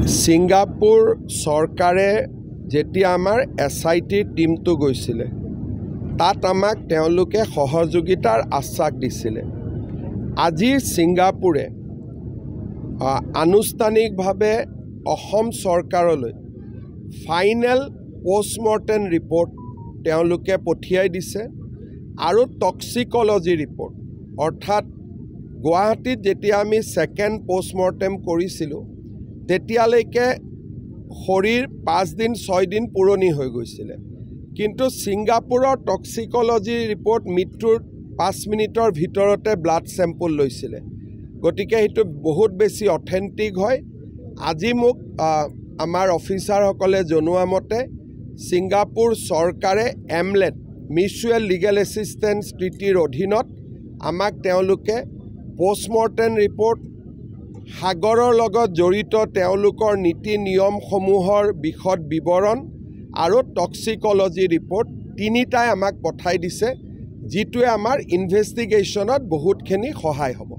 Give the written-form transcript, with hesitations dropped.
Singapore চৰকাৰে যেতিয়া আমাৰ SIT টিমটো গৈছিলে তাত আমাক তেওঁলোকে সহযোগিতাৰ আশ্বাস দিছিলে। আজি ছিংগাপুৰে আনুষ্ঠানিকভাৱে অসম চৰকাৰলৈ ফাইনেল পোষ্টমৰ্টেম ৰিপৰ্ট তেওঁলোকে পঠিয়াই দিছে আৰু টক্সিকোলজি ৰিপৰ্ট অৰ্থাৎ গুৱাহাটীত যেতিয়া আমি সেকেন্ড পোষ্টমৰ্টেম কৰিছিলোঁ তেতিয়ালৈকে শৰীৰ 5 দিন 6 দিন পুৰণি হৈ গৈছিলে, কিন্তু ছিংগাপুৰৰ টক্সিকোলজি ৰিপৰ্ট মৃত্যুৰ 5 মিনিটৰ ভিতৰতে ব্লাড চেম্পল লৈছিলে, গতিকে সেইটো বহুত বেছি অথেন্টিক হয়। আজি মোক আমাৰ অফিচাৰসকলে জনোৱা মতে ছিংগাপুৰ চৰকাৰে এমলেট মিউচুৱেল লিগেল এছিষ্টেন্স ট্ৰিটিৰ অধীনত আমাক তেওঁলোকে পোষ্টমৰ্টেম ৰিপৰ্ট, সাগৰৰ লগত জড়িত তেওঁলোকৰ নীতি নিয়মসমূহৰ বিশদ বিৱৰণ আৰু টক্সিকোলজি ৰিপৰ্ট তিনিটাই আমাক পঠাই দিছে, যিটোৱে আমাৰ ইনভেষ্টিগেশ্যনত বহুতখিনি সহায় হ'ব।